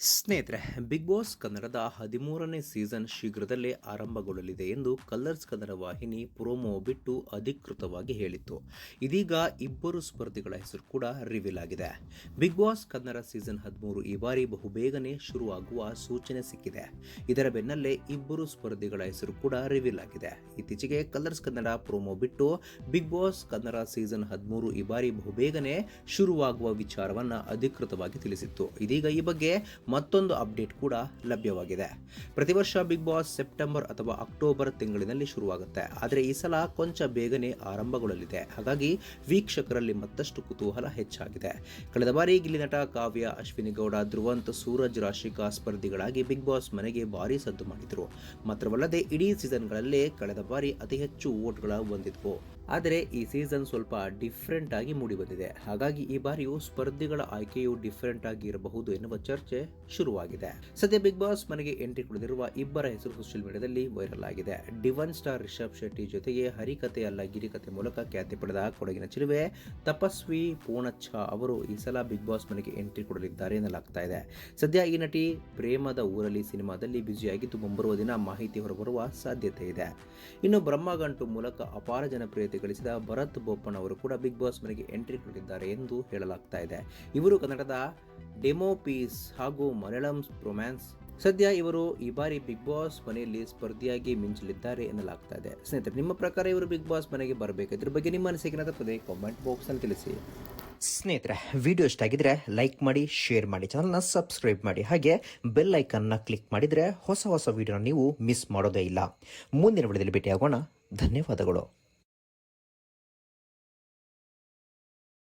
ಸ್ನೇಹಿತರೆ, big boss ಕನ್ನಡದ 13ನೇ season ಶೀಘ್ರದಲ್ಲೇ ಆರಂಭಗೊಳ್ಳಲಿದೆ ಎಂದು ಕಲರ್ಸ್ ಕನ್ನಡ ವಾಹಿನಿ ಪ್ರೋಮೋ ಬಿಟ್ಟು ಅಧಿಕೃತವಾಗಿ ಹೇಳಿತ್ತು. ಇದೀಗ ಇಬ್ಬರು ಸ್ಪರ್ಧಿಗಳ ಹೆಸರು ಕೂಡ ರಿವೀಲ್ ಆಗಿದೆ. ಬಿಗ್ ಬಾಸ್ ಕನ್ನಡ ಸೀಸನ್ 13 ಈ ಬಾರಿ ಬಹುಬೇಗನೆ ಶುರುವಾಗುವ ಸೂಚನೆ ಸಿಕ್ಕಿದೆ. ಇದರ ಬೆನ್ನಲ್ಲೇ ಇಬ್ಬರು ಸ್ಪರ್ಧಿಗಳ ಹೆಸರು ಕೂಡ ರಿವೀಲ್ ಆಗಿದೆ. ಇತ್ತೀಚೆಗೆ ಕಲರ್ಸ್ ಕನ್ನಡ ಪ್ರೋಮೋ ಬಿಟ್ಟು ಬಿಗ್ ಬಾಸ್ ಕನ್ನಡ ಸೀಸನ್ 13 ಈ ಬಾರಿ ಬಹುಬೇಗನೆ ಶುರುವಾಗುವ ವಿಚಾರವನ್ನ ಅಧಿಕೃತವಾಗಿ ತಿಳಿಸಿತ್ತು. ಇದೀಗ ಈ ಬಗ್ಗೆ ಮತ್ತೊಂದು ಅಪ್ಡೇಟ್ ಕೂಡ ಲಭ್ಯವಾಗಿದೆ. ಪ್ರತಿ ವರ್ಷ ಬಿಗ್ ಬಾಸ್ ಸೆಪ್ಟೆಂಬರ್ ಅಥವಾ ಅಕ್ಟೋಬರ್ ತಿಂಗಳಿನಲ್ಲಿ ಶುರುವಾಗುತ್ತೆ. ಆದರೆ ಈ ಸಲ ಕೊಂಚ ಬೇಗನೆ ಆರಂಭಗೊಳ್ಳಲಿದೆ. ಹಾಗಾಗಿ ವೀಕ್ಷಕರಲ್ಲಿ ಮತ್ತಷ್ಟು ಕುತೂಹಲ ಹೆಚ್ಚಾಗಿದೆ. ಕಳೆದ ಬಾರಿ ಗಿಲ್ಲಿ ನಟ ಕಾವ್ಯ, ಅಶ್ವಿನಿ ಗೌಡ, ಧ್ರುವಂತ್, ಸೂರಜ್, ರಾಶಿಕಾ ಸ್ಪರ್ಧಿಗಳಾಗಿ ಬಿಗ್ ಬಾಸ್ ಮನೆಗೆ ಭಾರಿ ಸದ್ದು ಮಾಡಿದ್ರು. ಮಾತ್ರವಲ್ಲದೆ ಇಡೀ ಸೀಸನ್ಗಳಲ್ಲೇ ಕಳೆದ ಬಾರಿ ಅತಿ ಹೆಚ್ಚು ವೋಟ್ಗಳ ಬಂದಿದ್ವು. ಆದರೆ ಈ ಸೀಸನ್ ಸ್ವಲ್ಪ ಡಿಫ್ರೆಂಟ್ ಆಗಿ ಮೂಡಿಬಂದಿದೆ. ಹಾಗಾಗಿ ಈ ಬಾರಿಯೂ ಸ್ಪರ್ಧಿಗಳ ಆಯ್ಕೆಯು ಡಿಫ್ರೆಂಟ್ ಆಗಿ ಇರಬಹುದು ಎನ್ನುವ ಚರ್ಚೆ ಶುರುವಾಗಿದೆ. ಸದ್ಯ ಬಿಗ್ ಬಾಸ್ ಮನೆಗೆ ಎಂಟ್ರಿ ಕೊಡದಿರುವ ಇಬ್ಬರ ಹೆಸರು ಸೋಷಿಯಲ್ ಮೀಡಿಯಾದಲ್ಲಿ ವೈರಲ್ ಆಗಿದೆ. ಡಿವನ್ ಸ್ಟಾರ್ ರಿಷಬ್ ಶೆಟ್ಟಿ ಜೊತೆಗೆ ಹರಿಕತೆ ಅಲ್ಲ ಗಿರಿಕತೆ ಮೂಲಕ ಖ್ಯಾತಿ ಪಡೆದ ಕೊಡಗಿನ ಚಿಲುವೆ ತಪಸ್ವಿ ಪೂರ್ಣಚ್ಚ ಅವರು ಈ ಸಲ ಬಿಗ್ ಬಾಸ್ ಮನೆಗೆ ಎಂಟ್ರಿ ಕೊಡಲಿದ್ದಾರೆ ಎನ್ನಲಾಗ್ತಾ ಇದೆ. ಸದ್ಯ ಈ ನಟಿ ಪ್ರೇಮದ ಊರಲ್ಲಿ ಸಿನಿಮಾದಲ್ಲಿ ಬ್ಯುಸಿಯಾಗಿದ್ದು ಮುಂಬರುವ ದಿನ ಮಾಹಿತಿ ಹೊರಬರುವ ಸಾಧ್ಯತೆ ಇದೆ. ಇನ್ನು ಬ್ರಹ್ಮಗಂಟು ಮೂಲಕ ಅಪಾರ ಜನಪ್ರಿಯತೆ ಗಳಿಸಿದ ಭರತ್ ಬೋಪಣ್ಣ ಅವರು ಕೂಡ ಬಿಗ್ ಬಾಸ್ ಮನೆಗೆ ಎಂಟ್ರಿ ಕೊಟ್ಟಿದ್ದಾರೆ ಎಂದು ಹೇಳಲಾಗ್ತಾ ಇದೆ. ಇವರು ಕನ್ನಡದ ಡೆಮೋ ಪೀಸ್ ಹಾಗೂ ಮಲಯಾಳಂ ರೊಮ್ಯಾನ್ಸ್. ಸದ್ಯ ಇವರು ಈ ಬಾರಿ ಬಿಗ್ ಬಾಸ್ ಮನೆಯಲ್ಲಿ ಸ್ಪರ್ಧಿಯಾಗಿ ಮಿಂಚಲಿದ್ದಾರೆ ಎನ್ನಲಾಗ್ತಾ ಇದೆ. ಸ್ನೇಹಿತರೆ, ನಿಮ್ಮ ಪ್ರಕಾರ ಇವರು ಬಿಗ್ ಬಾಸ್ ಮನೆಗೆ ಬರಬೇಕು, ಇದ್ರ ಬಗ್ಗೆ ನಿಮ್ಮ ಅನಿಸಿಕೆ ತಪ್ಪದೆ ಕಾಮೆಂಟ್ ಬಾಕ್ಸ್ ಅಲ್ಲಿ ತಿಳಿಸಿ. ಸ್ನೇಹಿತರೆ, ವಿಡಿಯೋ ಇಷ್ಟ ಆಗಿದ್ರೆ ಲೈಕ್ ಮಾಡಿ, ಶೇರ್ ಮಾಡಿ, ಚಾನಲ್ನ ಸಬ್ಸ್ಕ್ರೈಬ್ ಮಾಡಿ, ಹಾಗೆ ಬೆಲ್ ಐಕನ್ನ ಕ್ಲಿಕ್ ಮಾಡಿದ್ರೆ ಹೊಸ ವಿಡಿಯೋನ ನೀವು ಮಿಸ್ ಮಾಡೋದೇ ಇಲ್ಲ. ಮುಂದಿನ ವಿಡಿಯೋದಲ್ಲಿ ಭೇಟಿಯಾಗೋಣ. ಧನ್ಯವಾದಗಳು.